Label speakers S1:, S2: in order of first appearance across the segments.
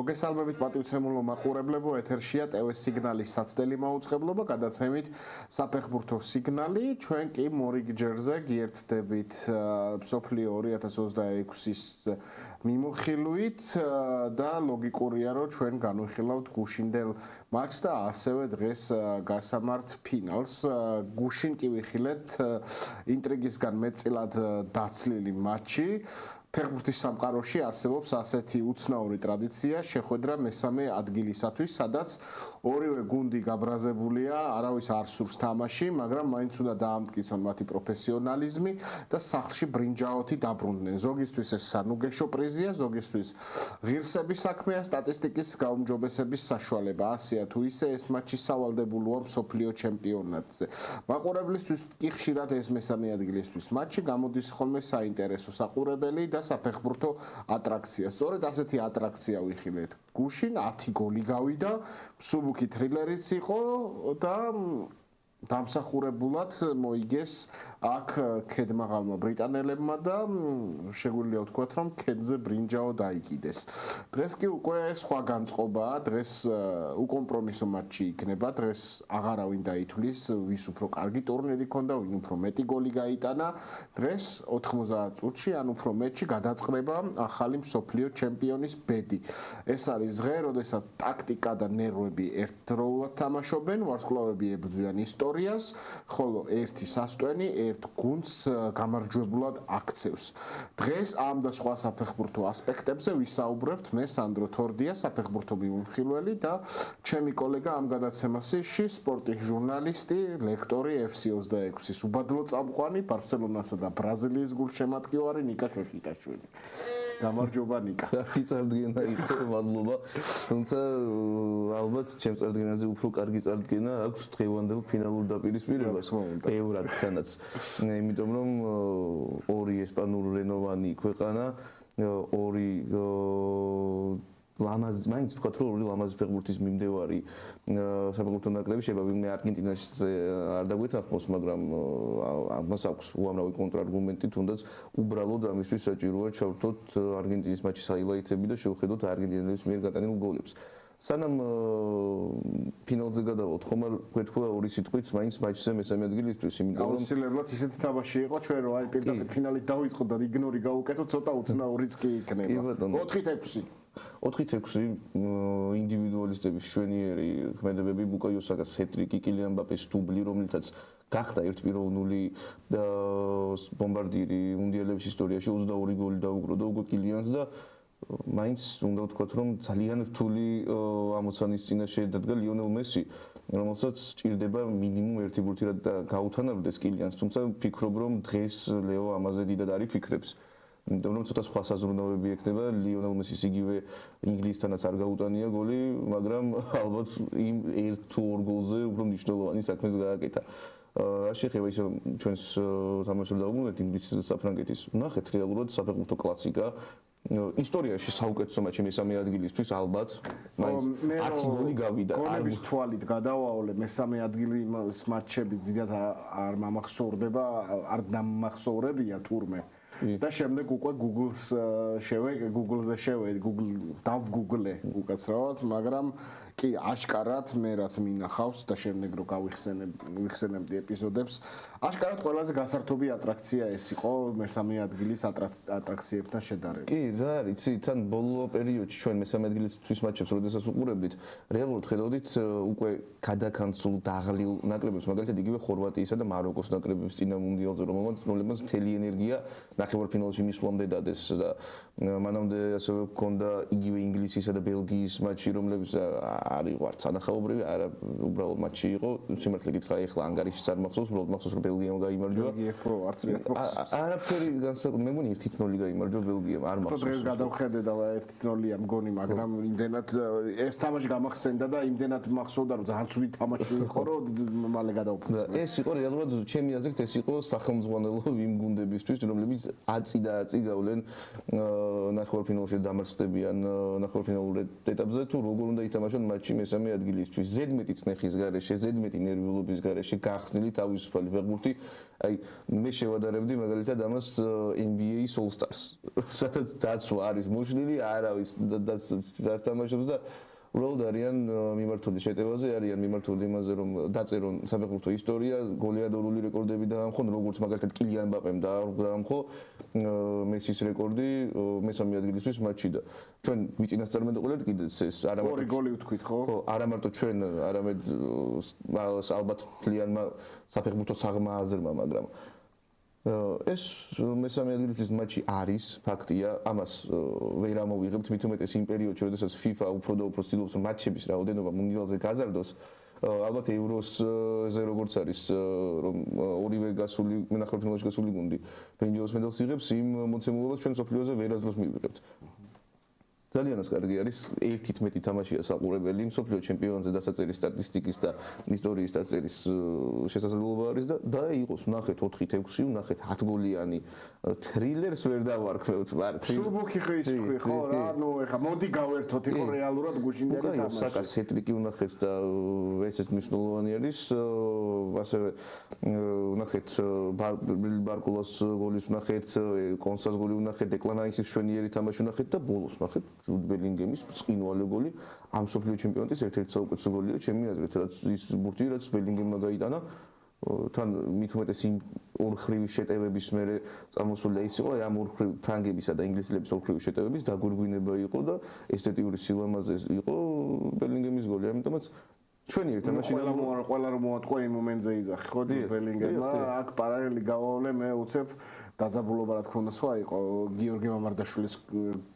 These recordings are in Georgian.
S1: მოგესალმებით პატივცემულო მაყურებლებო, ეთერშია ტევ სიგნალის საცდელი მაუწყებლობა, გადაცემით საფეხბურთო სიგნალი. ჩვენ კი მორიგჯერზე გიერთდებით მსოფლიო 2026-ის მიმოხილვით და ლოგიკურია, რომ ჩვენ განვიხილავთ გუშინდელ მატჩს და ასევე დღეს გასამართ ფინალს. გუშინ კი ვიხილეთ ინტრიგისგან მეტწილად დაცლილი მატჩი. ფეხბურთის სამყაროში არსებობს ასეთი უცნაური ტრადიცია, შეხვედრა მესამე ადგილისათვის, სადაც ორივე გუნდი გაბრაზებულია, არავის არ სურს თამაში, მაგრამ მაინც უნდა დაამტკიცონ მათი პროფესიონალიზმი და სახლში ბრინჯაოთი დაბრუნდნენ. ზოგისთვის ეს სანუგეშო პრიზია, ზოგისთვის ღირსების საქმეა, სტატისტიკის გაუმჯობესების საშუალება. ასეა თუ ისე ეს მატჩი სავალდებულოა მსოფლიო ჩემპიონატზე. მაყურებლისთვის კი ხშირად ეს მესამე ადგილისთვის მატჩი გამოდის ხოლმე საინტერესო საყურებელი და საფეხბურთო ატრაქცია. სწორედ ასეთი ატრაქცია ვიხილეთ. გუშინ 10 გოლი გავიდა, მსუბუქი თრილერიც იყო და დამსახურებულად მოიგეს აქ ქედმაღალმა ბრიტანელებმა და შეგვიძლია ვთქვათ, რომ ქედზე ბრინჯაო დაიკიდეს. დღეს კი უკვე სხვა განწყობაა, დღეს უკომპრომისო მატჩი იქნება, დღეს აღარავინ დაითვლის, ვის უფრო კარგი ტურნირი ქონდა, ვინ უფრო მეტი გოლი გაიტანა. დღეს 90 წუთში, ან უფრო მეტში გადაწყდება ახალი მსოფლიო ჩემპიონის ბედი. ეს არის დღე, როდესაც ტაქტიკა და ნერვები ერთდროულად თამაშობენ, ვარსკვლავები ებრძვიან ისტორიას, ხოლო ერთი სასტვენი ერთ გუნდს გამარჯვებულად აქცევს. დღეს ამ და სხვა საფეხბურთო ასპექტებზე ვისაუბრებთ მე სანდრო თორდია, საფეხბურთო მიმოხილველი და ჩემი კოლეგა ამ გადაცემაში სპორტის ჟურნალისტი, ლექტორი FC26-ის უბადლო წამყვანი, ბარსელონასა და ბრაზილიის გულშემატკივარი ნიკა შოშიტაშვილი. გამარჯობა ნიკა.
S2: კარგი წარდგენა იყო, მადლობა. თუმცა ალბათ ჩემს წარდგენაზე უფრო კარგი წარდგენა აქვს დღევანდელ ფინალურ დაპირისპირებას. ბევრად თანაც. იმიტომ რომ ორი ესპანურენოვანი ქვეყანა, ორი ლამაზი, მაინც თქვა რომ ორი ლამაზი ფეხბურთის მიმდევარი საფეხბურთო ნაკრები შეიძლება ვინმე არგენტინაში არ დაგვეთანხმოს, მაგრამ ამას აქვს უამრავი კონტრარგუმენტი, თუნდაც უბრალოდ ამისთვის საჭიროა ჩავთოთ არგენტინის მატჩის ჰაილაითები და შევხედოთ არგენტინელების მიერ გატანილ გოლებს. სანამ ფინალზე გადავალთ, ხომ არ გვეთქვა ორი სიტყვით მაინც მატჩზე მესამე ადგილისთვის, იმიტომ რომ
S1: აუცილებლად ისეთი თამაში იყო ჩვენ რომ აი პირდაპირ ფინალით დავიწყოთ და იგნორი გავუკეთოთ, ცოტა უცნაურიც კი იქნება. 4-6
S2: 4-6 ინდივიდუალისტების შვენიერი ქმედებები, ბუკაიო საკას ჰეტრიკი, კილიან მბაპეს დუბლი, რომელთაც გახდა 1-0 ბომბარდირი მუნდიალების ისტორიაში 22 გოლი დაუგრო და უკვე კილიანს და მაინც უნდა ვთქვათ, რომ ძალიან რთული ამოცანის წინაშე დადგა ლიონელ მესი, რომელსაც ჭირდება მინიმუმ ერთი ბურთი და გაუთანაბრდეს კილიანს, თუმცა ვფიქრობ, რომ დღეს ლეო ამაზე დიდად არ იფიქრებს. იმიტომ რომ ცოტა სხვა საზრუნავები ექნება, ლიონელ მესის იგივე ინგლისთანაც არ გაუტანია გოლი, მაგრამ ალბათ იმ ერთ თუ ორ გოლზე უფრო მნიშვნელოვანი საქმეს გააკეთა. რა შეეხება ისე ჩვენს თამაშს დავუბრუნდეთ ინგლისის და საფრანგეთის. ნახეთ რეალურად საფეხბურთო კლასიკა. ისტორიაში საუკეთესო მატჩი მესამე ადგილისთვის ალბათ მაინც 10 გოლი გავიდა.
S1: გოლების თვალით გადავაოლე მესამე ადგილის მატჩები დიდად არ მომახსოვრდება, არ დამახსოვრებია თურმე. და შემდეგ უკვე Google-ზე დავგუგლე უკაცრავად, მაგრამ კი აშკარად მე რაც მინახავს და შემდეგ რო გავიხსენებდი ეპიზოდებს, აშკარად ყველაზე გასართობი ატრაქცია ეს იყო მესამე ადგილის ატრაქციებთან შედარებით.
S2: კი, რა არის, იცი, თან ბოლო პერიოდში ჩვენ მესამე ადგილისთვის მატჩებს როდესაც უყურებდით, რეალურად ხედავდით უკვე გადაკანცულ დაღლილ ნაკრებებს, მაგალითად იგივე ხორვატიისა და მაროკოს ნაკრებების წინა მუნდიალზე, რომელმაც მთელი ენერგია ნახევარფინალში მისვლამდე დადეს და მანამდე ასევე ჰქონდა იგივე ინგლისისა და ბელგიის მატჩი, რომლებიც არ იყო არც ანახაობრივი, არა უბრალოდ მატჩი იყო. სიმართლე გითხრა, ეხლა ანგარიშიც არ მახსოვს, უბრალოდ მახსოვს რომ ბელგიამ გაიმარჯვა.
S1: ბელგია ხო არც ვერ მახსოვს.
S2: არაფერი განსაკუთრებით, მე მგონი 1-0 გაიმარჯვა ბელგიამ, არ მახსოვს.
S1: დღეს გადავხედე და 1-0-ია მგონი, მაგრამ იმდენად ეს თამაში გამახსენდა და იმდენად მახსოვდა რომ ძალიან ცუდი თამაში იყო, რომ მალე გადავფუძნე.
S2: ეს იყო რეალურად ჩემი აზრით ეს იყო სახელმძღვანელო იმ გუნდებისთვის, რომლებიც აწი და აწი გავლენ ნახევარფინალში დამარცხდებიან ნახევარფინალურ ეტაპზე თუ როგორ უნდა ითამაშონ მატჩი მესამე ადგილისთვის ზედმეტი წნეხის გარეშე ზედმეტი ნერვიულობის გარეშე გახსნილი თავისუფალი ფეხბურთი აი მე შევადარებდი მაგალითად ამას NBA All Stars სადაც დაცვა არის მოშლილი არავის დათამაშობს და უბრალოდ არიან მიმართული შეტევაზე, არიან მიმართული იმაზე, რომ დაწერონ საფეხბურთო ისტორია, გოლიადორული რეკორდები დაამხონ, როგორც მაგალითად კილიან მბაპემ დაამხო მესის რეკორდი მესამე ადგილისთვის მატჩში და ჩვენ ვიწინასწარმეტყველეთ კიდეც ეს არა მარტო
S1: 2 გოლი ვთქვით ხო?
S2: ხო, არა მარტო ჩვენ, არამედ ალბათ თლიანმა საფეხბურთო საღმა აზრმა, მაგრამ ეს მესამე ადგილისთვის მატჩი არის ფაქტია, ამას ვერ ამოვიღებთ, მით უმეტეს იმ პერიოდში, როდესაც FIFA უფრო და უფრო ცდილობს რომ მატჩების რაოდენობა მუნდიალზე გაზარდოს, ალბათ ევროზე როგორც არის რომ ორივე გასული ნახევარფინალში გასული გუნდი ბრინჯაოს მედალს იღებს, იმ მოცემულობას ჩვენ სოფლიოზე ვერასდროს მივიღებთ. ძალიან კარგი არის ერთით მეტი თამაშია საყურებელი მსოფლიო ჩემპიონატზე დასაწერის სტატისტიკის და ისტორიის დაწერის შესაძლებლობა არის და იყოს ნახეთ 4-6 ნახეთ 10 გოლიანი თრილერს ვერ დავარქმევთ მაგრამ
S1: სუბუქი ხის თქვი ხო რა ნუ ეხა მოდი გავერთოთ იყო რეალურად გუშინდელი თამაში
S2: საკას ჰეტრიკი ვნახეთ და ესეც მნიშვნელოვანი არის ასევე ვნახეთ ბარკულას გოლის ვნახეთ კონსას გოლი ვნახეთ დეკლანაისის შვენიერი თამაში ვნახეთ და ბოლოს ვნახეთ ჯუდ ბელინგემის ბრწყინვალე გოლი ამ სოფლიო ჩემპიონატის ერთ-ერთი საუკეთესო გოლია ჩემი აზრით რაც ის ბურთი რაც ბელინგემმა გაიტანა თან მით უმეტეს იმ ორხრივი შეტევების მერე წამოსული ის იყო ამ ორხრივ ფრანგებისა და ინგლისელების ორხრივი შეტევების დაგვირგვინება იყო და ესთეტიური სილამაზე იყო ბელინგემის გოლი ამიტომაც ჩვენი ერთ თამაში
S1: ყველა რომ მოატყვა იმ მომენტზე იძახი ხო ბელინგემმა აქ პარალელი გავავლე მე უცებ დაძაბულობა რა თქმა უნდა სხვა იყო გიორგი მამარდაშვილის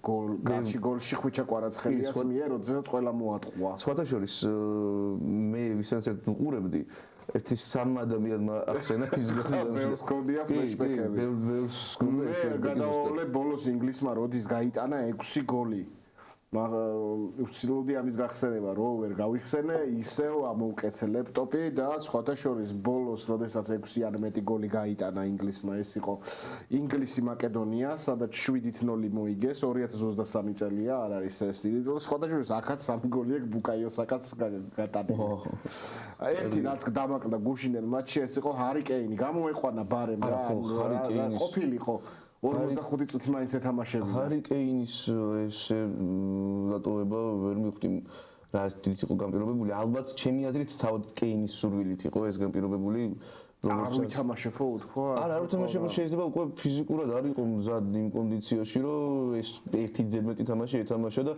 S1: გოლში გოლში ხვიჩა კვარაცხელიას მიერ როდესაც ყველა მოატყვა
S2: სხვათა შორის მე ვისაც ერთ უყურებდი ერთი სამ ადამიანმა ახსენა ის გოლი
S1: გოლია ფლეშბეკები მე გადავალე ბოლოს ინგლისმა როდის გაიტანა 6 გოლი უცილოდი ამის გახსენება რო ვერ გავიხსენე ისევ ამოვკეცე ლეპტოპი და სხვათა შორის ბოლოს როდესაც 6 ან მეტი გოლი გაიტანა ინგლისმა ეს იყო ინგლისი მაკედონია სადაც 7-0 მოიგეს 2023 წელია არ არის ეს დიდი სხვათა შორის აქაც 3 გოლი აქვს ბუკაიოსაკაც გატანა ერთი რაც დამაკდა გუშინელ მატჩში ეს იყო ჰარი კეინი გამოეყვანა ბარემ რა ყოფილი ხო 45 წუთი მაინც ეთამაშებია.
S2: ჰარი კეინის ეს დატოვება ვერ მივხვდი რა დიდი იყო განპირობებული. ალბათ ჩემი აზრით თავად კეინის სურვილით იყო ეს განპირობებული.
S1: არ ვითამაშებო თქვა?
S2: არა, არ ვითამაშებო შეიძლება უკვე ფიზიკურად არ იყო მზად იმ კონდიციაში, რომ ეს ერთი ზედმეტი თამაში ეთამაშა და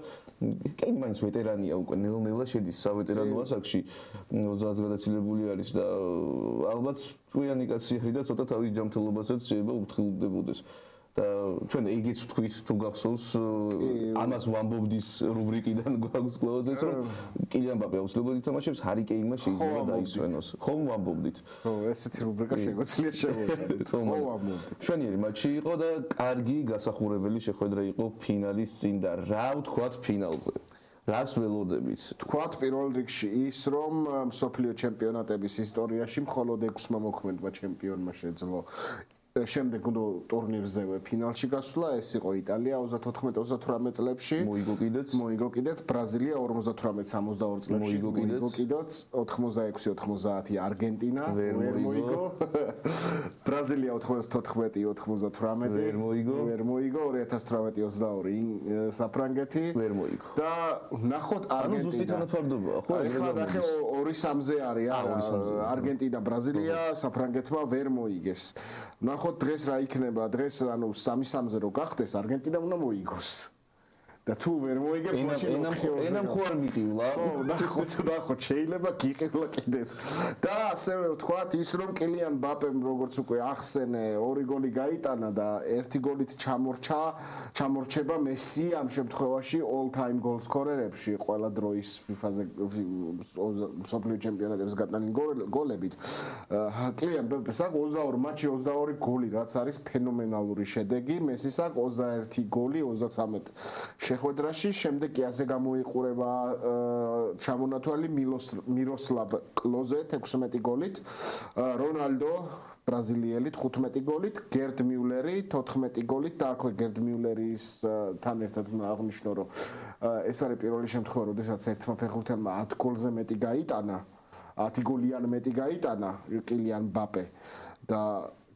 S2: კეინი მაინც ვეტერანია უკვე ნელ-ნელა შედის სავეტერანო ასაკში 30-ს გადაცილებული არის და ალბათ წვიანი კაცი არის და ცოტა თავის ჯანმრთელობასაც შეიძლება უფრთხილდებოდეს. და ჩვენ იგიც ვთქვით თუ გახსოვს ამას ვამბობდის რუბრიკიდან გვაქვს კლაუზ ეს რომ კილიან მბაპე აუცილებლად ითამაშებს ჰარი კეინმა შეიძლება დაისვენოს ხომ ვამბობდით
S1: ხო ესეთი რუბრიკა შეგვიძლია შევეძლებთ ხო ვამბობდით
S2: ჩვენიერი მატჩი იყო და კარგი გასახურებელი შეხვედრა იყო ფინალის წინ და რა ვთქვათ ფინალზე რას ველოდებით
S1: თქვათ პირველ რიგში ის რომ მსოფლიო ჩემპიონატების ისტორიაში მხოლოდ 6-მა მოქმედმა ჩემპიონმა შეძლო შემდეგ უნდა ტურნირზევე ფინალში გასვლა ეს იყო იტალია 34-38 წლებში მოიგო კიდეც ბრაზილია 58-62 წლებში მოიგო კიდეც 86-90 არგენტინა ვერ მოიგო ბრაზილია 94-98 ვერ მოიგო 2018-22 საფრანგეთი
S2: ვერ მოიგო
S1: და ნახოთ არგენტინა
S2: ანუ ზუსტი თანაფარდობაა ხო
S1: ეხლა ნახე 2-3-ზე არის არგენტინა ბრაზილია საფრანგეთმა ვერ მოიგეს ნახოთ დღეს რა იქნება დღეს ანუ 3-3-ზე რო გახდეს არგენტინამ უნდა მოიგოს და თუ ვერ მოიგებს მაშინ 4-2-ზე
S2: ენამ ხო არ მიყივლა
S1: ხო ნახოთ შეიძლება გიყივლა კიდეც და ასევე ვთქვათ ის რომ კილიან მბაპემ როგორც უკვე ახსენე 2 გოლი გაიტანა და 1 გოლით ჩამორჩება მესი ამ შემთხვევაში all time goal scorer-ებში ყველა დროის FIFA-ზე მსოფლიო ჩემპიონატების გატანილი გოლებით კილიან მბაპეს აქვს 22 მატჩი 22 გოლი რაც არის ფენომენალური შედეგი მესის აქვს 21 გოლი 33 შეხვედრაში, შემდეგ კი ასე გამოიყურება ჩამონათვალი მიროსლავ კლოზე 16 გოლით, რონალდო ბრაზილიელი 15 გოლით, გერდ მიულერი 14 გოლით და აქვე გერდ მიულერის თან ერთად აღნიშნო, რომ ეს არის პირველი შემთხვევა, როდესაც ერთმა ფეხბურთელმა 10 გოლზე მეტი გაიტანა, 10 გოლიან მეტი გაიტანა კილიან მბაპე და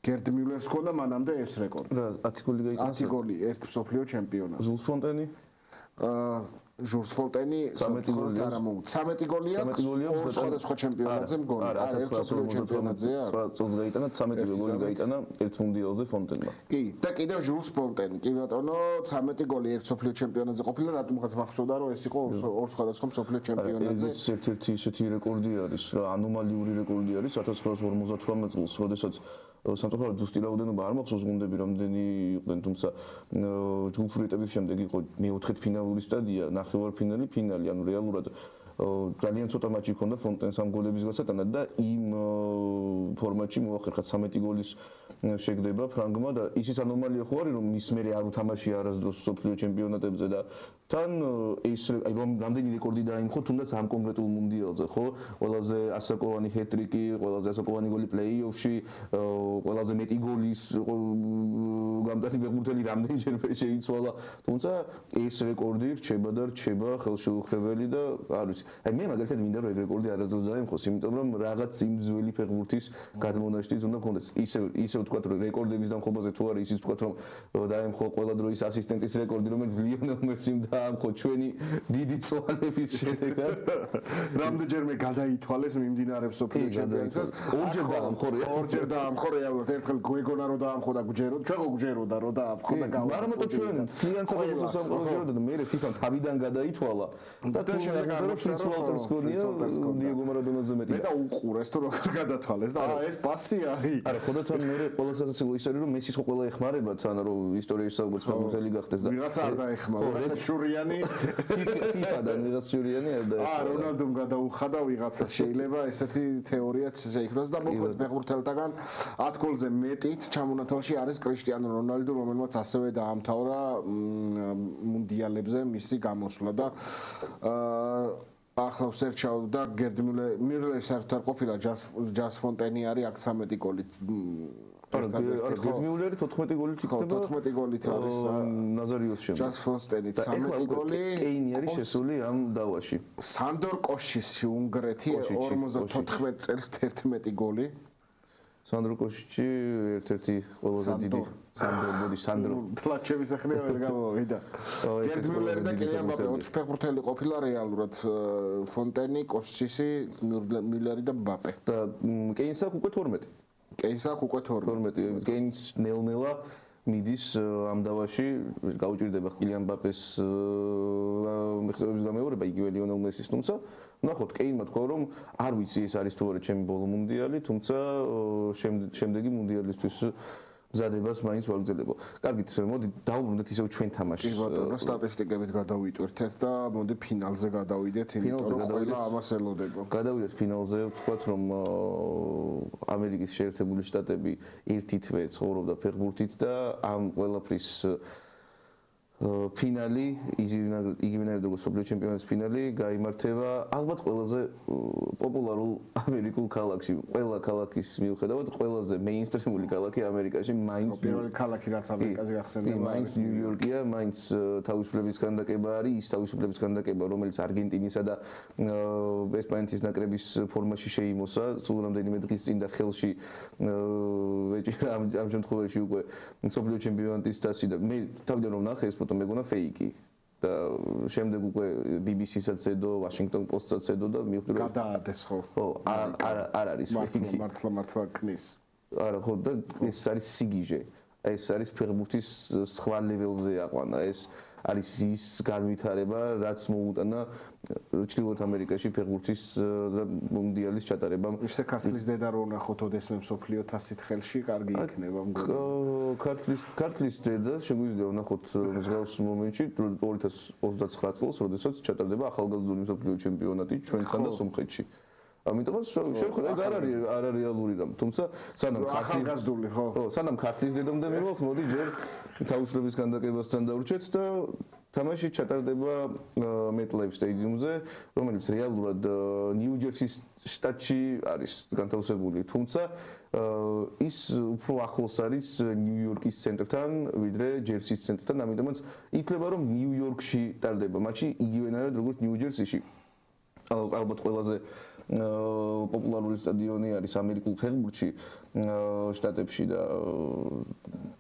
S1: გერდ მიულერს ჰქონდა მანამდე ეს რეკორდი.
S2: 10 გოლი გაიტანა.
S1: 10 გოლი ერთ მსოფლიო ჩემპიონატს.
S2: ჟულს ფონტენი?
S1: ჟურს ფოლტენი 13 გოლია. 13 გოლია. სხვადასხვა ჩემპიონატზე მგონი. არა, ერთ მსოფლიო ჩემპიონატზეა.
S2: წელს გაიტანა 13 გოლი გაიტანა ერთ მუნდიალზე ფონტენმა.
S1: კი, და კიდევ ჟურს ფონტენი. კი ბატონო, 13 გოლი ერთ მსოფლიო ჩემპიონატზე ყოფილა, რატომღაც მახსოვდა, რომ ეს იყო ორ სხვადასხვა მსოფლიო ჩემპიონატზე.
S2: ეს ერთ-ერთი ისეთი რეკორდი არის, რა ანომალიური რეკორდი არის 1958 წელს, როდესაც სამწუხაროდ ზუსტი რაოდენობა არ მახსოვს გუნდები რამდენი იყვნენ, თუმცა ჯგუფური ეტაპის შემდეგ იყო მეოთხედ ფინალური სტადია, ნახევარფინალი, ფინალი, ანუ რეალურად ძალიან ცოტა მატჩი ჰქონდა ფონტენს ამ გოლების გასატანად და იმ ფორმატში მოახერხა 13 გოლის შეგდება ფრანგმა და ისიც ანომალია ხო არის, რომ ის მერე არ უთამაშია არასდროს მსოფლიო ჩემპიონატებზე და თან ეს რომ რამდენი რეკორდი დაიმხო თუნდაც ამ კონკრეტულ მუნდიალზე, ხო? ყველაზე ასაკოვანი ჰეტრიკი, ყველაზე ასაკოვანი გოლი პლეი-ოფში, ყველაზე მეტი გოლის გამდანი ფეხბურთელი რამდენჯერმე შეიცვალა. თუმცა ეს რეკორდი რჩება და რჩება ხელშეუხებელი და არ ვიცი. აი მე მაგალითად მინდა რომ ეგ რეკორდი არასდროს დაიმხოს, იმიტომ რომ რაღაც იმ ძველი ფეხბურთის გადმონაშთიც უნდა გქონდეს. ისე ვთქვათ რომ რეკორდების დამხობაზე თუ არის ისიც ვთქვათ რომ დაიმხო ყველა დროის ასისტენტის რეკორდი, რომელიც ლიონელ მესიმ დაამხო ჩვენი დიდი წვალების შედეგად.
S1: რამდენჯერმე გადაითვალეს მიმდინარე მსოფლიო ჩემპიონატს. ორჯერ დაამხო რეალურად. ერთხელ გვეგონა რომ დაამხო და გვჯერო, ჩვენ გვჯეროდა რომ დაამხო და გავაკეთე.
S2: მაგრამ თუ ჩვენ თლიან საფეხბურთო სამყაროში და მე FIFA თავიდან გადაითვალა და თუ შეგეძლო ფრიც ვალტერს გონია დიეგო მარადონაზე მეტი.
S1: მე და უყურეს თუ როგორ გადათვალეს და ეს პასი არის.
S2: არა, ხოდა თან მე ყველა სასაცილო ის არის რომ მესის ხო ყველა ეხმარება თან რომ ისტორიის საუკეთესო ფეხბურთელი გახდეს და
S1: ვიღაც არ დაეხმარა, ვიღაცა შურიანი
S2: FIFA-დან ვიღაც შურიანი არ დაეხმარა.
S1: რონალდომ გადაუხადა ვიღაცა შეიძლება ესეთი თეორიაც შეიქმნას და მოკლედ ფეხბურთელთაგან 10 გოლზე მეტით ჩამონათვალში არის კრისტიანო რონალდო, რომელმაც ასევე დაამთავრა მუნდიალებზე მისი გამოსვლა და ახლა ვსერჩავ და გერდ მიულერი საერთოდ არ ყოფილა ჯას ფონტენი არის აქ 13 გოლით.
S2: გერდ მიულერი 14 გოლით იქნება.
S1: 14 გოლით არის
S2: ნაზარიოს შემდეგ.
S1: ჯას ფონტენი 13 გოლი.
S2: კეინი არის შესული ამ დავაში.
S1: სანდორ კოშიჩი უნგრეთი 54 წელს 11 გოლი.
S2: სანდრო კოშიჩი ერთ-ერთი ყველაზე დიდი სანდრო
S1: თლაჩების ახლა ვერ გამოვიდა. გერდ მიულერი და კილიან მბაპე 4 ფეხბურთელი ყოფილა რეალურად ფონტენი, კოშიჩი, მიულერი და მბაპე.
S2: და კეინს აქვს უკვე 12.
S1: კეინს აქვს უკვე
S2: 12. კეინს ნელ-ნელა მიდის ამ დავაში, გაუჭირდება კილიან მბაპეს მიღწევების გამეორება იგივე ლიონელ მესის, თუმცა ნახოთ კეინმა თქვა რომ არ ვიცი ეს არის თუ არა ჩემი ბოლო მუნდიალი, თუმცა შემდეგი მუნდიალისთვის მზადებას მაინც ვაგრძელებო. კარგით, მოდი დავუბრუნდეთ ისევ ჩვენ თამაშს.
S1: კი ბატონო, სტატისტიკებით გადავიტვირთეთ და მოდი ფინალზე გადავიდეთ, იმიტომ რომ ყველა ამას ელოდება.
S2: გადავიდეთ ფინალზე, ვთქვათ რომ ამერიკის შეერთებული შტატები ერთი თვე ცხოვრობდა ფეხბურთით და ამ ყველაფრის ფინალი, იგივენაირად როგორც მსოფლიო ჩემპიონატის ფინალი გაიმართება ალბათ ყველაზე პოპულარულ ამერიკულ ქალაქში. ყველა ქალაქის მიუხედავად, ყველაზე მეინსტრიმული ქალაქი ამერიკაში მაინც
S1: პირველი ქალაქი რაც ამერიკაზე გახსენდება.
S2: მაინც ნიუ-იორკია, მაინც თავისუფლების განდაკება არის, ის თავისუფლების განდაკება, რომელიც არგენტინისა და ესპანეთის ნაკრების ფორმაში შეიმოსა, სულ რამდენიმე დღის წინ და ხელში ამ შემთხვევაში უკვე მსოფლიო ჩემპიონატის თასი და მე თავიდან რომ ნახე ეს ფოტო მეგონა ფეიკი და შემდეგ უკვე BBC-საც ედო, Washington Post-საც ედო და მივხვდი რომ
S1: გადაადეს ხო?
S2: ხო, არ არის ფეიკი.
S1: მართლა კნის.
S2: არა ხო და ეს არის სიგიჟე. ეს არის ფეხბურთის სხვა ლეველზე აყვანა. ეს არის ის განვითარება, რაც მოუტანა ჩრდილოეთ ამერიკაში ფეხბურთის მუნდიალის ჩატარებამ.
S1: ისე ქართლის დედა რო ნახოთ ოდესმე მსოფლიო თასით ხელში, კარგი იქნება მგონი.
S2: ქართლის დედა შეგვიძლია ვნახოთ მსგავს მომენტში 2029 წელს, როდესაც ჩატარდება ახალგაზრდული მსოფლიო ჩემპიონატი ჩვენთან და სომხეთში. ამიტომაც შევხვდეთ არ არის რეალური რამ. თუმცა სანამ
S1: ახალგაზრდული ხო?
S2: სანამ ქართლის დედამდე მივალთ, მოდი ჯერ თავისუფლების განდაკებასთან დავრჩეთ და თამაში ჩატარდება MetLife სტადიუმზე, რომელიც რეალურად ნიუ-ჯერსის შტატში არის განთავსებული, თუმცა ის უფრო ახლოს არის ნიუ-იორკის ცენტრთან, ვიდრე ჯერსის ცენტრთან, ამიტომაც ითვლება, რომ ნიუ-იორკში ტარდება მატჩი, იგივენაირად როგორც ნიუ-ჯერსიში. ალბათ ყველაზე პოპულარული სტადიონი არის ამერიკულ ფეხბურთში, შტატებში და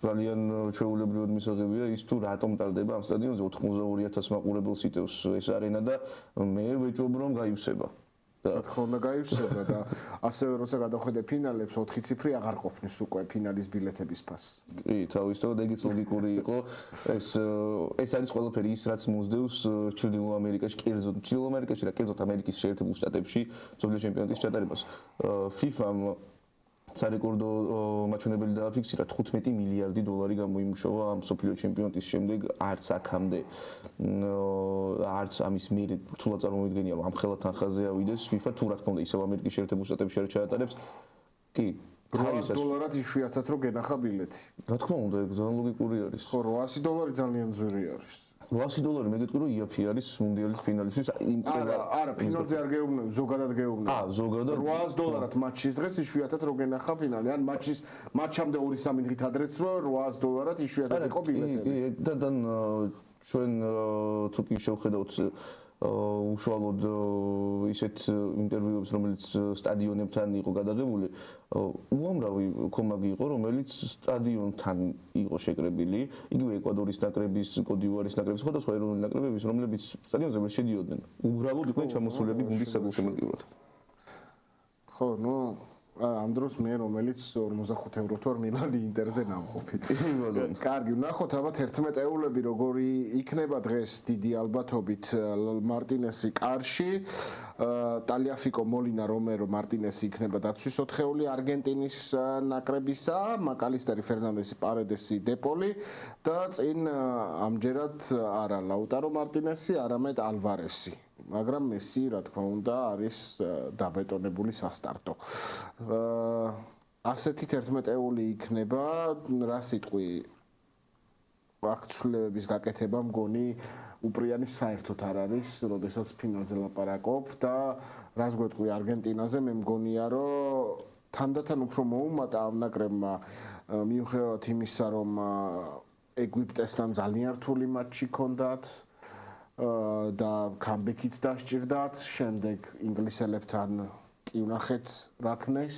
S2: ძალიან ჩვეულებრივად მისაღებია ის თუ რატომ ტარდება ამ სტადიონზე 82,000 მაყურებელს იტევს ეს არენა და მე ვეჭვობ რომ გაივსება.
S1: რა თქმა უნდა გაივსება და ასევე როცა გადახვიდე ფინალებს 4 ციფრი აღარ ყოფნის უკვე ფინალის ბილეთების ფასს.
S2: კი, თავისთავად ეგეც ლოგიკური იყო. ეს არის ყველაფერი ის რაც მოსდევს ჩრდილო ამერიკაში, კერძოდ ჩრდილო ამერიკაში და კერძოდ ამერიკის შეერთებულ შტატებში მსოფლიო ჩემპიონატის ჩატარებას. FIFA-მ სარეკორდო მაჩვენებელი დააფიქსირა 15 მილიარდი დოლარი გამოიმუშავა ამ მსოფლიო ჩემპიონატის შემდეგ არც აქამდე არც ამის მერე რთულად წარმოვიდგენია რომ ამხელა თანხაზე ავიდეს FIFA თუ რა თქმა უნდა ისევ ამერიკის შეერთებულ შტატებში არ ჩაატარებს კი
S1: $800 იშვიათად რო გენახა ბილეთი.
S2: რა თქმა უნდა ეგ ძალიან ლოგიკური არის
S1: ხო $800 ძალიან ძვირი არის.
S2: $800 მე გეტყვი რომ იაფი არის მუნდიალის ფინალისთვის
S1: არა ფინალზე არ გეუბნები ზოგადად გეუბნები
S2: ზოგადად
S1: $800 მატჩის დღეს იშვიათად რო გენახა ფინალი ან მატჩამდე 2-3 დღით ადრეც რო $800 იშვიათად იყო ბილეთები
S2: კი და ჩვენ თუ კი შევხედავთ უშუალოდ ისეთ ინტერვიუებს რომელიც სტადიონებთან იყო გადაღებული უამრავი კომაგი იყო რომელიც სტადიონთან იყო შეკრებილი იგივე ეკვადორის ნაკრების კოდივუარის ნაკრების სხვადასხვა ეროვნული ნაკრებების რომლებიც სტადიონზე ვერ შედიოდნენ უბრალოდ იყვნენ ჩამოსულები გუნდის საგულშემატკივრად
S1: ხო ნუ ამ დროს მე რომელიც 45 ევროთ ვარ მილანი ინტერზე ნამყოფით. კარგი, ვნახოთ ალბათ 11 ეულები როგორი იქნება დღეს დიდი ალბათობით მარტინესი კარში. ტალიაფიკო მოლინა რომერო მარტინესი იქნება დაცვის ოთხეული არგენტინის ნაკრებისა, მაკალისტერი ფერნანდესი პარედესი დეპოლი და წინ ამჯერად არა ლაუტარო მარტინესი, არამედ ალვარესი. მაგრამ მესი რა თქმა უნდა არის დაბეტონებული სასტარტო. ასეთი 11 ეული იქნება, რა სიტყვი აქცვლების გაკეთება მგონი უპრიანი საერთოდ არ არის, როდესაც ფინალზე ლაპარაკობ და რას გვეტყვი არგენტინაზე, მე მგონია რომ თანდათან უფრო მოუმატა ამ ნაკრებმა მიუხედავად იმისა, რომ ეგვიპტესთან ძალიან რთული მატჩი ჰქონდათ და კამბეკიც დასჭირდათ, შემდეგ ინგლისელებთან კი ვნახეთ რა ქნეს.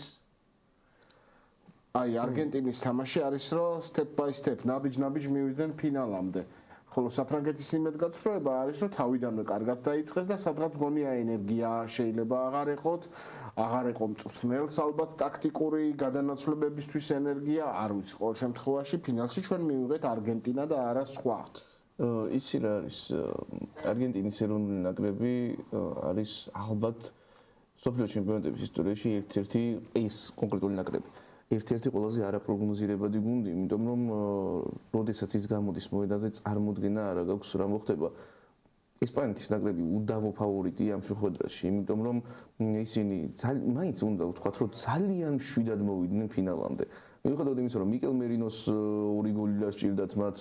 S1: აი არგენტინის თამაში არის რომ step by step ნაბიჯ-ნაბიჯ მივიდნენ ფინალამდე. ხოლო საფრანგეთის იმედგაცრუება არის რომ თავიდანვე კარგად დაიწყეს და სადღაც გონია ენერგია შეიძლება აღარ ეყოთ, აღარ ეყო მწვრთნელს ალბათ ტაქტიკური გადანაცვლებებისთვის ენერგია, არ ვიცი ყოველ შემთხვევაში ფინალში ჩვენ მივიღეთ არგენტინა და არა სხვა.
S2: ისი რა არის არგენტინის ეროვნული ნაკრები არის ალბათ მსოფლიო ჩემპიონატების ისტორიაში ერთ-ერთი ეს კონკრეტული ნაკრები ერთ-ერთი ყველაზე არაპროგნოზირებადი გუნდი, იმიტომ რომ როდესაც ის გამოდის მოედანზე წარმოდგენა არ აქვს რა მოხდება. ესპანეთის ნაკრები უდავო ფავორიტია ამ შეხვედრაში, იმიტომ რომ ისინი მაინც უნდა ვთქვათ, რომ ძალიან მშვიდად მოვიდნენ ფინალამდე. მიუხედავად იმისა, რომ მიკელ მერინოს ორი გოლი დასჭირდათ მათ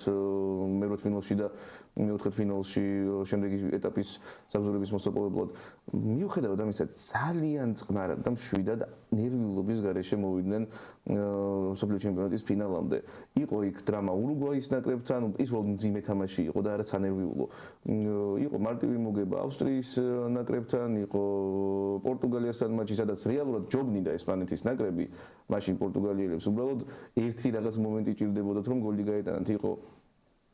S2: მერვედფინალში და მეოთხედფინალში შემდეგი ეტაპის საგზურების მოსაპოვებლად, მიუხედავად ამისა, ძალიან წყნარად და მშვიდად ნერვიულობის გარეშე მოვიდნენ მსოფლიო ჩემპიონატის ფინალამდე. იყო იქ დრამა ურუგვაის ნაკრებთან, ის უბრალოდ მძიმე თამაში იყო და არა სანერვიულო. იყო მარტივი მოგება ავსტრიის ნაკრებთან, იყო პორტუგალიასთან მატჩი, სადაც რეალურად ჯობნიდა ესპანეთის ნაკრები, მაშინ პორტუგალიელებს უბრალოდ ერთი რაღაც მომენტი ჭირდებოდათ რომ გოლი გაეტანათ. იყო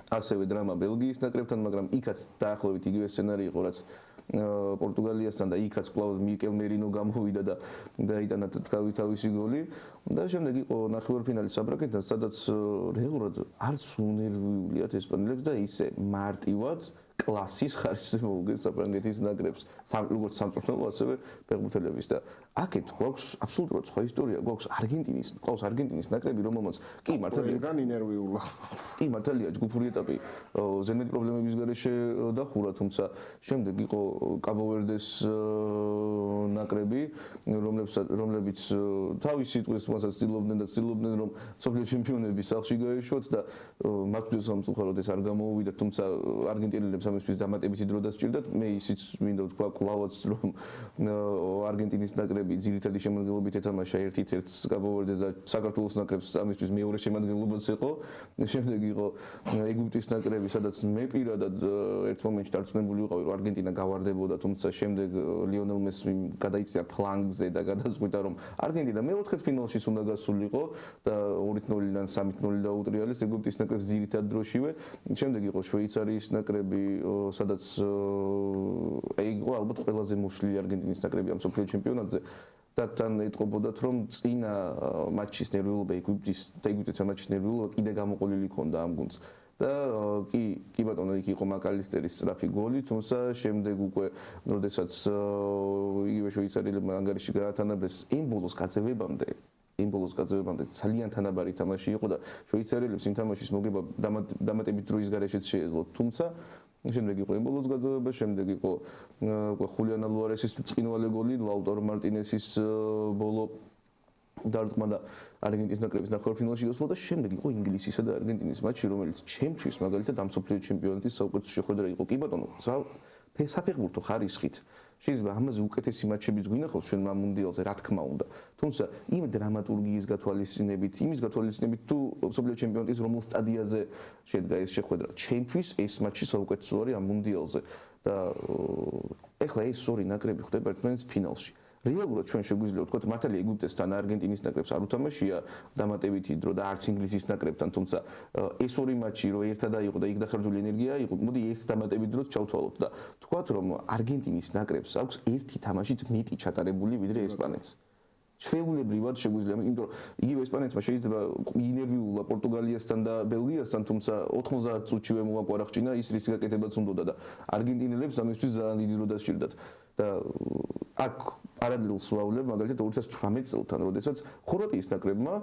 S2: ასევე დრამა ბელგიის ნაკრებთან, მაგრამ იქაც დაახლოებით იგივე სცენარი იყო, რაც პორტუგალიასთან და იქაც კვლავ მიკელ მერინო გამოვიდა და დაიტანა თავისი გოლი და შემდეგ იყო ნახევარფინალი საბრაკეთთან, სადაც რეალურად არც უნერვიულიათ ესპანელებს და ისე მარტივად კლასის ხარისხზე მოუგეს საფრანგეთის ნაკრებს, როგორც სამწვრთნელო, ასევე ფეხბურთელების და აქეთ გვაქვს აბსოლუტურად სხვა ისტორია, გვაქვს არგენტინის ნაკრები, რომელმაც კი მართალია
S1: ინერვიულა.
S2: კი მართალია ჯგუფური ეტაპი ზემეთ პრობლემების გარეშე დახურა, თუმცა შემდეგ იყო კაბო-ვერდეს ნაკრები, რომლებიც თავის სიტყვის თვალსაჩინო ცდილობდნენ რომ მსოფლიო ჩემპიონების სახლში გაეშვათ და მათთვის სამწუხაროდ ეს არ გამოუვიდა, თუმცა არგენტინელებს ამისთვის დამატებითი დრო დასჭირდათ. მე ისიც მინდა ვთქვა კლავაც რომ არგენტინის ნაკრები ძირითადი შემადგენლობით ეთამაშა ერთ-ერთს კაბო-ვერდეს და საქართველოს ნაკრებს ამისთვის მეორე შემადგენლობაც იყო. შემდეგ იყო ეგვიპტის ნაკრები, სადაც მე პირადად ერთ მომენტში დარწმუნებული ვიყავი რომ არგენტინა გავარდებოდა, თუმცა შემდეგ ლიონელ მესიმ გადაიწია ფლანგზე და გადაწყვიტა რომ არგენტინა მეოთხედ ფინალშიც უნდა გასულიყო და 2-0-დან 3-0 დაუტრიალეს ეგვიპტის ნაკრებს ძირითად დროშივე. შემდეგ იყო შვეიცარიის ნაკრები, სადაც იყო ალბათ ყველაზე მოშლილი არგენტინის ნაკრები ამ მსოფლიო ჩემპიონატზე. და თან ეტყობოდათ რომ წინა მატჩის ნერვიულობა ეგვიპტის მატჩის ნერვიულობა კიდე გამოყოლილი ქონდა ამ გუნდს. და კი ბატონო, იქ იყო მაკალისტერის სწრაფი გოლი, თუმცა შემდეგ უკვე როდესაც იგივე შვეიცარიელებმა ანგარიში გაათანაბრეს ემბოლოს გაწევებამდე ძალიან თანაბარი თამაში იყო და შვეიცარიელებს იმ თამაშის მოგება დამატებით დროის გარეშეც შეეძლოთ, თუმცა შემდეგ იყო ემბოლოს გაძევება, შემდეგ იყო ხულიან ალვარესის წინვალე გოლი, ლაუტარო მარტინესის ბოლო დარტყმა და არგენტინის ნაკრების ნახევარფინალში გასვლა და შემდეგ იყო ინგლისისა და არგენტინის მატჩი, რომელიც ჩემთვის მაგალითად ამ მსოფლიო ჩემპიონატის საუკეთესო შეხვედრა იყო. კი ბატონო, საფეხბურთო ხარისხით შეიძლება ამაზე უკეთესი მატჩებიც გვინახავს ჩვენ ამ მუნდიალზე, რა თქმა უნდა. თუმცა იმ დრამატურგიის გათვალისწინებით, იმის გათვალისწინებით თუ მსოფლიო ჩემპიონატის რომელ სტადიაზე შედგა ეს შეხვედრა, ჩემთვის ეს მატჩი საუკეთესო არის ამ მუნდიალზე და ეხლა ეს ორი ნაკრები ხვდება ერთმანეთს ფინალში. რეალურად ჩვენ შეგვიძლია ვთქვათ, მართალია ეგვიპტესთან არგენტინის ნაკრებს არ უთამაშია დამატებითი დრო და არც ინგლისის ნაკრებთან, თუმცა ეს ორი მატჩი რო ერთად აიყო და იქ დახარჯული ენერგია იყო, მოდი ერთ დამატებით დროც ჩავთვალოთ და ვთქვათ, რომ არგენტინის ნაკრებს აქვს ერთი თამაშით მეტი ჩატარებული ვიდრე ესპანეთს. ჩვეულებრივად შეგვიძლია, იმიტომ რომ იგივე ესპანეთმა შეიძლება ინერვიულა პორტუგალიასთან და ბელგიასთან, თუმცა 90 წუთშივე მოაკვარახჭინა ის რის გაკეთებაც უნდოდა და არგენტინელებს ამისთვის ძალიან დიდი დრო დასჭირდათ. და აქ პარალელს ვავლებ მაგალითად 2018 წელთან, როდესაც ხორვატიის ნაკრებმა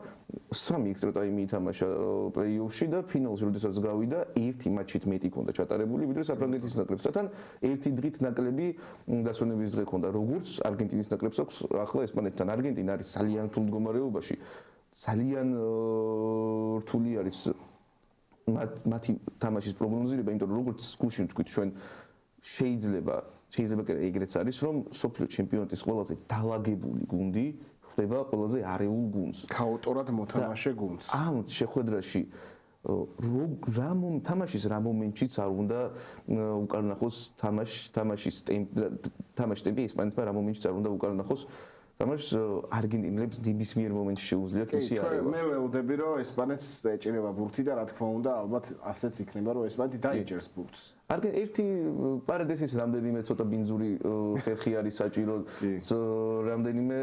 S2: 3 ექსტრა ტაიმი ითამაშა პლეი-ოფში და ფინალში როდესაც გავიდა, ერთი მატჩით მეტი ქონდა ჩატარებული ვიდრე საფრანგეთის ნაკრებს. და თან ერთი დღით ნაკლები დასვენების დღე ქონდა. როგორც არგენტინის ნაკრებს აქვს ახლა ესპანეთთან. არგენტინა არის ძალიან რთულ მდგომარეობაში. ძალიან რთული არის მათი თამაშის პროგნოზირება, იმიტომ რომ როგორც გუშინ თქვით ჩვენ შეიძლება ეგრეც არის, რომ სოფლიო ჩემპიონატის ყველაზე დალაგებული გუნდი ხდება ყველაზე არეულ გუნდს.
S1: ქაოტორად მოთამაშე გუნდს.
S2: ამ შეხვედრაში თამაშის რა მომენტშიც არ უნდა უკარნახოს თამაშის ტემპი ესპანეთმა რა მომენტშიც არ უნდა უკარნახოს თამაშს არგენტინელებს ნებისმიერ მომენტში შეუძლიათ მისი არევა.
S1: მე ველოდები რომ ესპანეთს ეჭირება ბურთი და რა თქმა უნდა ალბათ ასეც იქნება რომ ესპანეთი დაიჭერს ბურთს.
S2: ერთი პარადესის რამდენიმე ცოტა ბინძური ხერხი არის საჭირო, რამდენიმე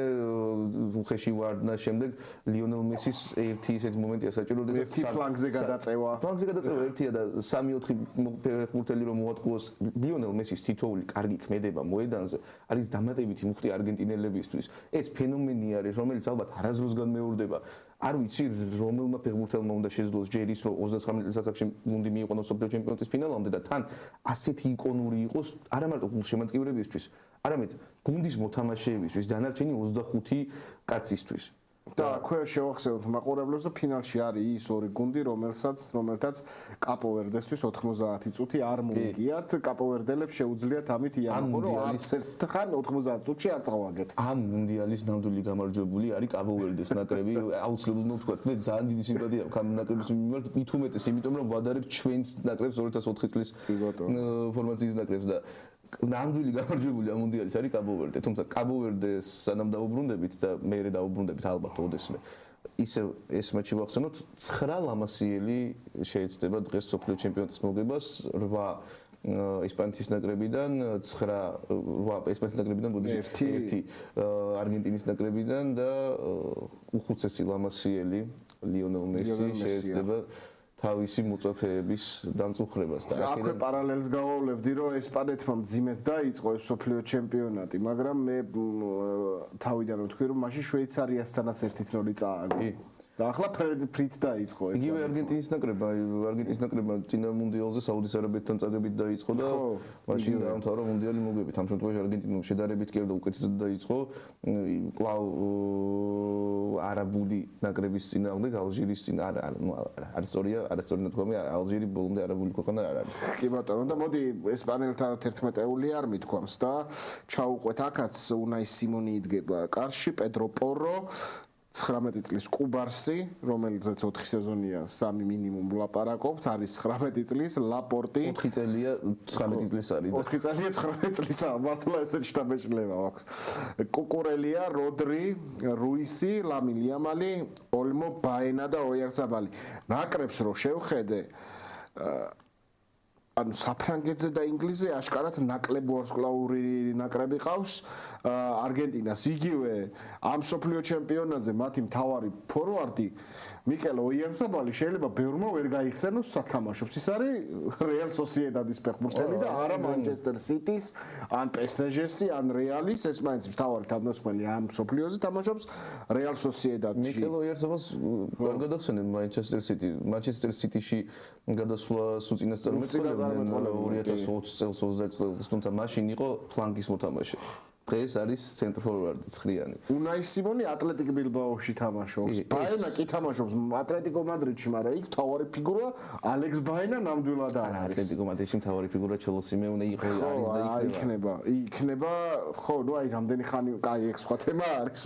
S2: უხეში ვარდნა შემდეგ ლიონელ მესის ერთი ისეთ მომენტია საჭირო,
S1: როდესაც ფლანგზე გადაწევა.
S2: ფლანგზე გადაწევა ერთია და 3-4 ფეხბურთელი რომ მოატყუოს ლიონელ მესის თითოეული კარგი ქმედება მოედანზე არის დამატებითი მუხტი არგენტინელებისთვის. ეს ფენომენი არის, რომელიც ალბათ არასდროს განმეორდება. არ ვიცი რომელმა ფეხბურთელმა უნდა შეძლოს ჯერის რომ 39 წლის ასაკში გუნდი მიიყვანოს სოფლიო ჩემპიონატის ფინალამდე და თან ასეთი იკონური იყოს არა მარტო გულშემატკივრებისთვის, არამედ გუნდის მოთამაშეებისთვის, დანარჩენი 25 კაცისთვის.
S1: და აქვე შევახსენოთ მაყურებლებს, რომ ფინალში არის ის ორი გუნდი, რომელთაც კაპო-ვერდესთვის 90 წუთი არ მოიგიათ. კაპო-ვერდელებს შეუძლიათ ამით იანახო, რომ არც ერთხელ 90 წუთში არ წავაგეთ.
S2: ამ მუნდიალის ნამდვილი გამარჯვებული არის კაპო-ვერდეს ნაკრები. აუცილებლად ვთქვათ, მე ძალიან დიდი სიმპათია აქვს ამ ნაკრების მიმართ, მით უმეტეს, იმიტომ რომ ვადარებ ჩვენს ნაკრებს 2004 წლის ფორმაციის ნაკრებს და ნამდვილი გამარჯვებული ამ მუნდიალის არის კაპო-ვერდე, თუმცა კაპო-ვერდეს სანამ დაუბრუნდებით და მეერე დაუბრუნდებით ალბათ ოდესმე. ისე ეს მატჩი ვახსენოთ, 9 ლამასიელი შეეცდება დღეს სოფლიო ჩემპიონატის მოგებას, 8 ესპანეთის ნაკრებიდან, 8 ესპანეთის ნაკრებიდან, 1 არგენტინის ნაკრებიდან და უხუცესი ლამასიელი ლიონელ მესი შეეცდება თავისი მოწაფეების დამწუხრებას და
S1: აქვე პარალელს გავავლებდი, რომ ესპანეთმა მძიმედ დაიწყო მსოფლიო ჩემპიონატი, მაგრამ მე თავიდან ვთქვი, რომ მაშინ შვეიცარიასთანაც 1-0 წააგო. და ახლა ფრით დაიწყო ეს.
S2: იგივე არგენტინის ნაკრებმა წინა მუნდიალზე საუდის არაბეთთან წაგებით დაიწყო და მაშინ დაამთავრა მუნდიალი მოგებით. ამ შემთხვევაში არგენტინამ შედარებით კერდა უკეთესად დაიწყო. კლავ არაბული ნაკრების წინააღმდეგ ალჟირის წინ არასწორი ნათქვამი ალჟირი ბოლომდე არაბული ქვეყანა არ არის.
S1: კი ბატონო და მოდი ესპანელთან 11-ეული არ მithქვამს და ჩაუყვეთ აქაც უნაი სიმონი იდგება კარში, პედრო პორო 19 წლის კუბარსი, რომელზეც 4 სეზონია 3 მინიმუმ ვლაპარაკობთ, არის 19 წლის ლაპორტი.
S2: 4 წელია 19 წლის არის და
S1: 4 წელია 19 წლისა, მართლა ესეთი შტაბეჭდილება აქვს. კუკურელია, როდრი, რუისი, ლამინ იამალი, ოლმო, ბაენა და ოიარცაბალი. ნაკრებს რო შევხედე, ანუ საფრანგეთზე და ინგლისზე აშკარად ნაკლებ ვარსკვლავური ნაკრები ყავს. არგენტინას იგივე ამ მსოფლიო ჩემპიონატზე მათი მთავარი ფორვარდი მიკელ ოიარცაბალი შეიძლება ბევრმა ვერ გაიხსენოს სათამაშობს. ის არის რეალ სოსიედადის ფეხბურთელი და არა მანჩესტერ სიტის, ან პესეჟესი, ან რეალის, ეს მაინც მთავარი თავდამსხმელი ამ მსოფლიოზე თამაშობს რეალ სოსიედადში.
S2: მიკელ ოიარცაბალს ვერ გადახსენებ მანჩესტერ სიტიში გადასვლას უწინასწარმეტყველებდნენ 2020 წელს 20 წელს, თუმცა მაშინ იყო ფლანგის მოთამაშე. დღეს არის ცენტრ ფორვარდი ცხრიანი.
S1: უნაი სიმონი ატლეტიკ ბილბაოში თამაშობს. ბაენა კი თამაშობს ატლეტიკო მადრიდში, მაგრამ იქ მთავარი ფიგურა ალექს ბაენა ნამდვილად არ არის.
S2: ატლეტიკო მადრიდში მთავარი ფიგურა ჩოლო სიმეონე იყო, არის და
S1: იქნება, ხო, ნუ აი რამდენი ხანი, კაი, ეგ სხვა თემა არის.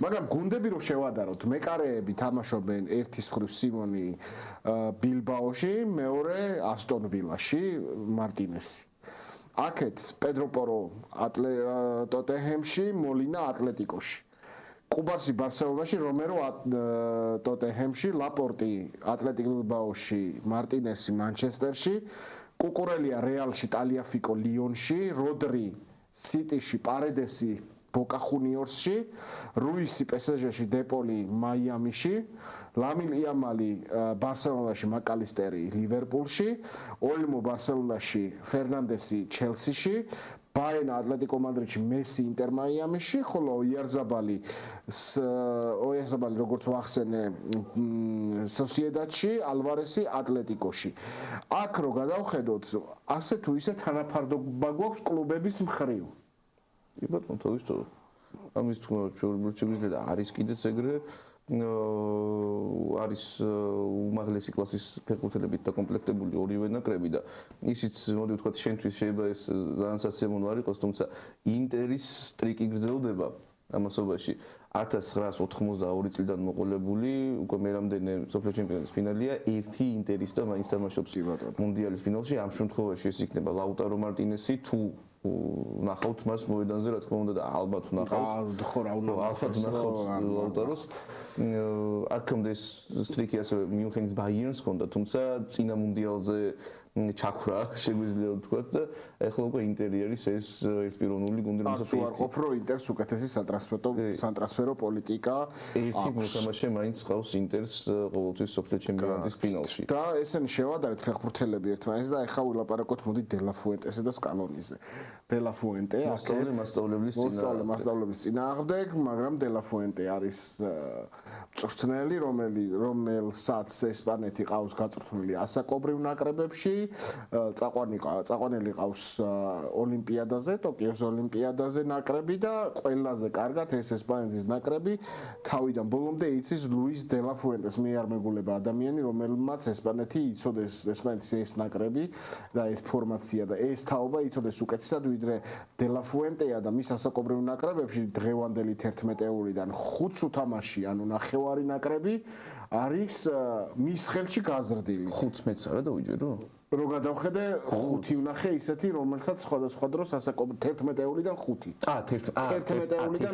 S1: მაგრამ გუნდები რო შევადაროთ, მეკარეები თამაშობენ ერთის მხრივ სიმონი ბილბაოში, მეორე ასტონ ვილაში, მარტინესი. აქეთ პედრო პორო ტოტენჰემში, მოლინა ატლეტიკოში. კუბარსი ბარსელონაში, რომერო ტოტენჰემში, ლაპორტი ატლეტიკ ბილბაოში, მარტინესი მანჩესტერში, კუკურელია რეალში, ტალიაფიკო ლიონში, როდრი სიტიში, პარედესი ბოკა ხუნიორსში, რუისი პესეჟეში, დეპოლი მაიამიში, ლამინ იამალი ბარსელონაში, მაკალისტერი ლივერპულში, ოლმო ბარსელონაში, ფერნანდესი ჩელსიში, ბაენა ატლეტიკო მადრიდში, მესი ინტერ მაიამიში, ხოლო ოიარცაბალი როგორც ვახსენე სოსიედადში, ალვარესი ატლეტიკოში. აქ რო გადავხედოთ, ასე თუ ისე თანაფარდობა გვაქვს კლუბების მხრივ.
S2: კი ბატონო, თავისთავად. ამის თქმა შეგვიძლია არის კიდეც ეგრე არის უმაღლესი კლასის ფეხბურთელებით დაკომპლექტებული ორივე ნაკრები და ისიც მოდი ვთქვათ შენთვის შეიძლება ეს ძალიან სასიამოვნო არ იყოს, თუმცა ინტერის სტრიკი გრძელდება ამასობაში 1992 წლიდან მოყოლებული უკვე მერამდენე მსოფლიო ჩემპიონატის ფინალია ერთი ინტერის და მაინც თამაშობს მუნდიალის ფინალში. ამ შემთხვევაში ეს იქნება ლაუტარო მარტინესი თუ ნახავთ მას მოედანზე, რა თქმა უნდა და ალბათ ვნახავთ.
S1: ხო რა უნდა
S2: ალბათ ვნახავთ ლაუტაროს. აქამდე სტრიკი ასევე მიუნხენის ბაიერნს ჰქონდა, თუმცა წინა მუნდიალზე ჩაქვრა შეგვიძლია ვთქვათ და ეხლა უკვე ინტერი არის ეს ერთპიროვნული გუნდი,
S1: რომელსაც არ ყოფ რო ინტერს უკეთესი სატრანსფერო პოლიტიკა
S2: ერთი მოთამაშე მაინც ყავს ინტერს ყოველთვის სოფლიო ჩემპიონატის ფინალში.
S1: და ესენი შევადარეთ ფეხბურთელები ერთმანეთს და ეხლა ვილაპარაკოთ მოდი დელაფუენტესზე და სკალონიზე. დელაფუენტე მასწავლებლების წინააღმდეგ, მაგრამ დელაფუენტე არის მწვრთნელი, რომელსაც ესპანეთი ყავს გაწვრთნილი ასაკობრივ ნაკრებებში. წაყვანილი ყავს ოლიმპიადაზე, ტოკიოს ოლიმპიადაზე ნაკრები და ყველაზე კარგად ეს ესპანეთის ნაკრები თავიდან ბოლომდე იცის ლუის დელაფუენტეს. მე არ მეგულება ადამიანი, რომელმაც ესპანეთი იცოდეს, ესპანეთის ეს ნაკრები და ეს ფორმაცია და ეს თაობა იცოდეს უკეთესად ვიდრე დელაფუენტეა და მის ასაკობრივ ნაკრებებში დღევანდელი 11-ეულიდან 5 უთამაში, ანუ ნახევარი ნაკრები არის მის ხელში გაზრდილი.
S2: 5 მეც არა დავიჯერო?
S1: რო გადავხედე 5 ვნახე ისეთი, რომელსაც სხვადასხვა დროს 11-ეულიდან 5. 11-ეულიდან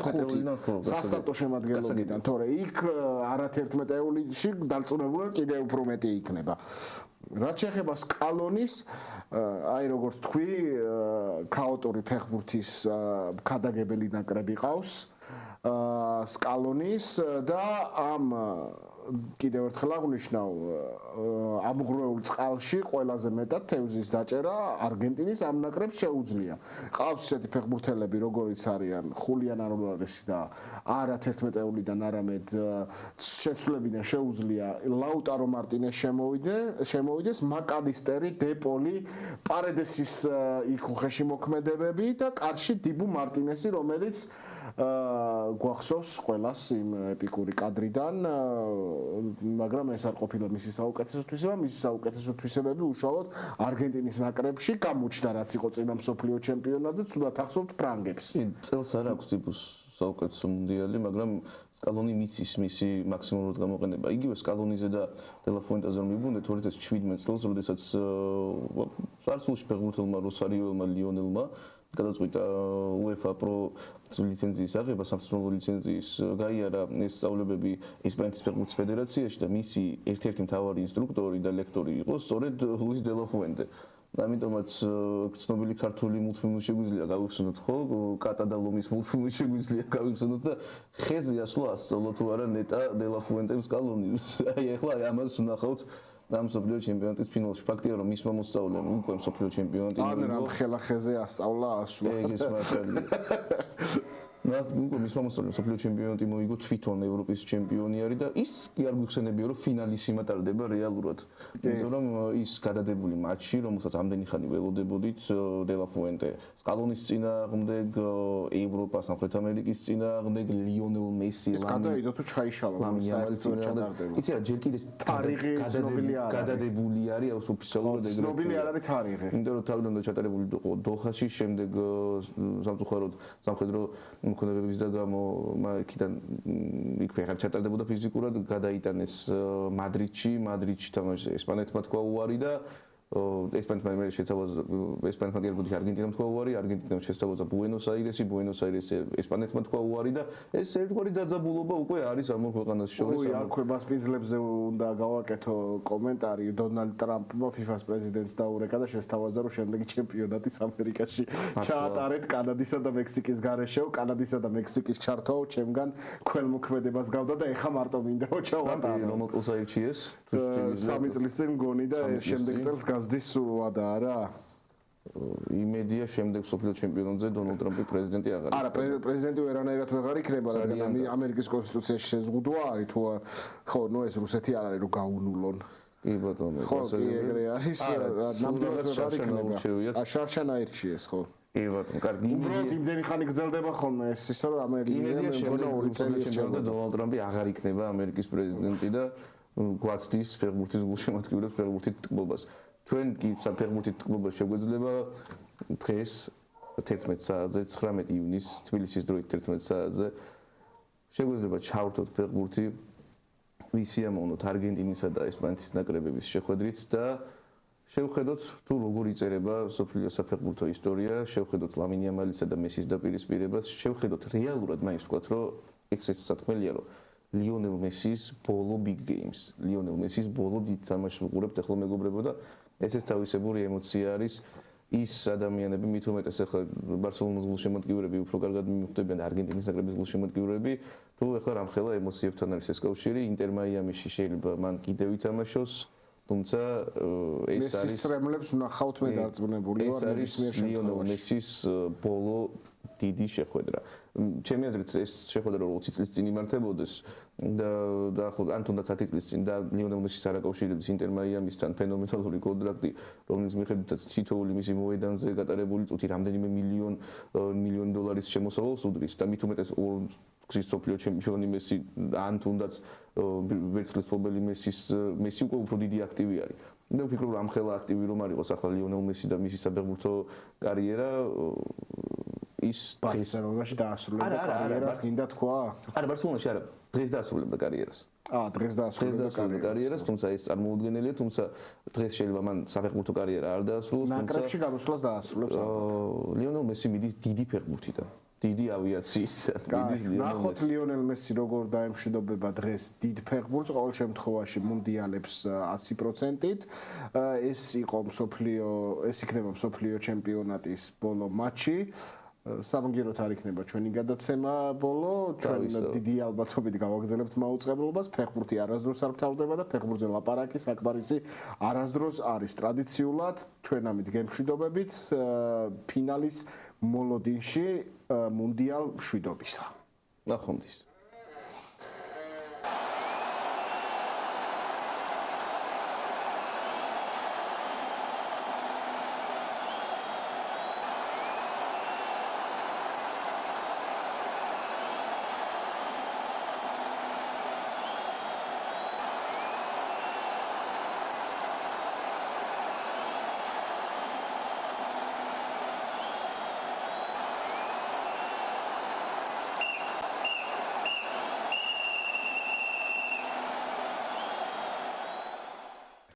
S1: 5. სასტარტო შემადგენლობიდან, თორე იქ არა 11-ეულში დარწმუნებული კიდევ უფრო მეტი იქნება. რაც შეეხება სკალონის, აი როგორც თქვი, ქაოტური ფეხბურთის გადაგებელი ნაკრები ყავს. სკალონის და ამ კიდევ ერთხელ აღნიშნავ, ამღვრეულ წყალში ყველაზე მეტად თევზის დაჭერა არგენტინის ამ ნაკრებს შეუძლია. ყავს ესეთი ფეხბურთელები, როგორიც არიან ხულიან არონარესი და არა 11-ეულიდან არამედ შეცვლებიდან შეუძლია ლაუტარო მარტინეს შემოვიდეს, მაკალისტერი, დეპოლი, პარედესის იქ უხეში მოქმედებები და კარში დიბუ მარტინესი, რომელიც გვახსოვს ყველას იმ ეპიკური კადრიდან, მაგრამ ეს არ ყოფილა მისი საუკეთესო თვისება, მისი საუკეთესო თვისებები უშუალოდ არგენტინის ნაკრებში გამოჩნდა, რაც იყო წინა მსოფლიო ჩემპიონატზე, ცუდად ახსოვთ ფრანგებს.
S2: წელს არ აქვს ტიპუს საუკეთესო მუნდიალი, მაგრამ სკალონი მიცის მისი მაქსიმალურად გამოყენება. იგივე სკალონიზე და დელაფუენტაზე რომ მივუძნეთ 2017 წელს, როდესაც სპარსულში ფეხბურთელმა როსარიოელმა ლიონელმა გადაწყვიტა UEFA Pro ლიცენზიის აღება, სამწვრთნელო ლიცენზიის გაიარა ეს სწავლებები ესპანეთის ფეხბურთის ფედერაციაში და მისი ერთ-ერთი მთავარი ინსტრუქტორი და ლექტორი იყო სწორედ ლუის დე ლა ფუენტე. ამიტომაც ცნობილი ქართული მულტფილმი შეგვიძლია გავიხსენოთ, ხო? კატა და ლომის მულტფილმი შეგვიძლია გავიხსენოთ და ხეზე ასვლა ასწავლო თუ არა ნეტა დე ლა ფუენტემ სკალონი. აი ახლა ამას ვნახავთ ამ მსოფლიო ჩემპიონატის ფინალში. ფაქტია რომ მისმა მოსწავლემ უკვე მსოფლიო ჩემპიონატი
S1: ან ხელა ხეზე ასწავლა ასვლა.
S2: ეგეც მართალია. უკვე მისმა მოსწავლემ მსოფლიო ჩემპიონატი მოიგო, თვითონ ევროპის ჩემპიონი არის და ის კი არ გვიხსენებია რომ ფინალისიმა ტარდება რეალურად. იმიტომ რომ ის გადადებული მატჩი, რომელსაც ამდენი ხანი ველოდებოდით, დე ლა ფუენტე სკალონის წინააღმდეგ, ევროპა, სამხრეთ ამერიკის წინააღმდეგ, ლიონელ მესი,
S1: გადაიდო თუ ჩაიშალა საერთოდ ჩატარდება.
S2: იცი რა, ჯერ კიდე
S1: თარიღი ცნობილი არის.
S2: გადადებული არის ოფიციალურად ეგრევე.
S1: ცნობილი არ არის თარიღი.
S2: იმიტომ რომ თავიდან ჩატარებული იყო დოხაში, შემდეგ სამწუხაროდ სამხედრო მოქმედებების და გამო იქიდან იქვე აღარ ჩატარდებოდა ფიზიკურად, გადაიტანეს მადრიდში თამაშს ესპანეთმა თქვა უარი და ესპანეთმა მე შეთავაზა ესპანეთმა გერბოდი არგენტინამ თქვა უარი, არგენტინამ შეთავაზა ბუენოს-აირესი ესპანეთმა თქვა უარი და ეს ერთგვარი დაძაბულობა უკვე არის ამ ქვეყანას შორის.
S1: არ ქვებას პინძლებზე უნდა გავაკეთო კომენტარი. დონალდ ტრამპმა FIFA-ს პრეზიდენტს დაურეკა და შესთავაზა რომ შემდეგი ჩემპიონატის ამერიკაში ჩაატარეთ კანადისა და მექსიკის გარეშეო, კანადისა და მექსიკის ჩართვაო ჩემგან ქველმოქმედებას გავდა და ეხა მარტო მინდაო ჩავატარო.
S2: რომელ წელს აირჩიეს?
S1: 3 წლის წინ მგონი და შემდეგ წელს გაზდის სულვადა არა?
S2: იმედია შემდეგ სოფლიო ჩემპიონატზე დონალდ ტრამპი პრეზიდენტი აღარ იქნება.
S1: არა, პრეზიდენტი ვერანაირად ვეღარ იქნება, რადგან ამერიკის კონსტიტუციაში შეზღუდვა არის თუ ხო, ნუ ეს რუსეთი არ არის რომ გაუნულონ.
S2: კი ბატონო,
S1: ხო, კი ეგრე არის. ნამდვილად ვეღარ იქნება. შარშან აირჩიეს, ხო.
S2: კი ბატონო, კარგი.
S1: უბრალოდ იმდენი ხანი გრძელდება ხოლმე ეს ისა რომ
S2: იმედია შემდეგ 2 წელი ჩემპიონატზე დონალდ ტრამპი აღარ იქნება ამერიკის პრეზიდენტი და გვაცდის ფეხბურთის გულშემატკივრებს ფეხბურთით თქმობას. ჩვენ კი საფეხბურთით თქმობას შეგვეძლება დღეს 11 საათზე 19 ივნის თბილისის დროით 11 საათზე შეგვეძლება ჩავრთოთ ფეხბურთი ვისიამოვნოთ არგენტინისა და ესპანეთის ნაკრებების შეხვედრით და შევხედოთ თუ როგორ იწერება სოფლიო საფეხბურთო ისტორია, შევხედოთ ლამინ იამალისა და მესის დაპირისპირებას, შევხედოთ რეალურად მაინც ვთქვათ რომ ეს სათქმელია რომ ლიონელ მესის ბოლო big games, ლიონელ მესის ბოლო დიდ თამაშს ვუყურებთ ახლა მეგობრებო და ეს თავისებური ემოცია არის ის ადამიანები მით უმეტეს ახლა ბარსელონას გულშემატკივრები უფრო კარგად მიხვდებიან და არგენტინის ნაკრების გულშემატკივრები თუ ახლა რამხელა ემოციებთან არის ეს კავშირი ინტერ მაიამიში შეიძლება მან კიდევ ითამაშოს თუმცა ეს არის
S1: მესის ვნახავთ მე დარწმუნებული ვარ
S2: ეს არის ლიონელ მესის ბოლო დიდი შეხვედრა. ჩემი აზრით ეს შეხვედრა 20 წლის წინ იმართებოდეს და ახლა ან თუნდაც 10 წლის წინ და ლიონელ მესის არაკავშირებს ინტერ მაიამისთან ფენომენალური კონტრაქტი, რომლის მიხედვითაც თითოეული მისი მოედანზე გატარებული წუთი რამდენიმე მილიონ დოლარის შემოსავალს უდრის და მით უმეტეს გზის სოფლიო ჩემპიონი მესი ან თუნდაც ვერცხლის მფლობელი მესი უკვე უფრო დიდი აქტივი არის. და ვფიქრობ რომ ამხელა აქტივი რომ არ იყოს ახლა ლიონელ მესი და მისი საფეხბურთო კარიერა ის
S1: ბარსელონაში დაასრულებდა კარიერას, გინდა თქვა?
S2: არა, ბარსელონაში არა, დღეს დაასრულებდა კარიერას.
S1: დღეს დაასრულებდა
S2: კარიერას, თუმცა ეს წარმოუდგენელია, თუმცა დღეს შეიძლება მან საფეხბურთო კარიერა არ დაასრულოს,
S1: თუმცა ნაკრებში გამოსვლას დაასრულებს ალბათ.
S2: ლიონელ მესი მიდის დიდი ფეხბურთიდან. დიდი ავიაციისგან.
S1: ნახოთ ლიონელ მესი როგორ დაემშვიდობება დღეს დიდ ფეხბურთს, ყოველ შემთხვევაში მუნდიალებს 100%-ით. ეს იქნება მსოფლიო ჩემპიონატის ბოლო მატჩი. სამაგიეროდ არ იქნება ჩვენი გადაცემა ბოლო, ჩვენ დიდი ალბათობით გავაგზავნებთ მაუწყებლობას, ფეხბურთი არასდროს არ მთავრდება და ფეხბურთზე ლაპარაკი საკმარისი არასდროს არის ტრადიციულად, ჩვენ ამით გემშვიდობებით ფინალის მოლოდინში მუნდიალ მშვიდობისა.
S2: ნახვამდის.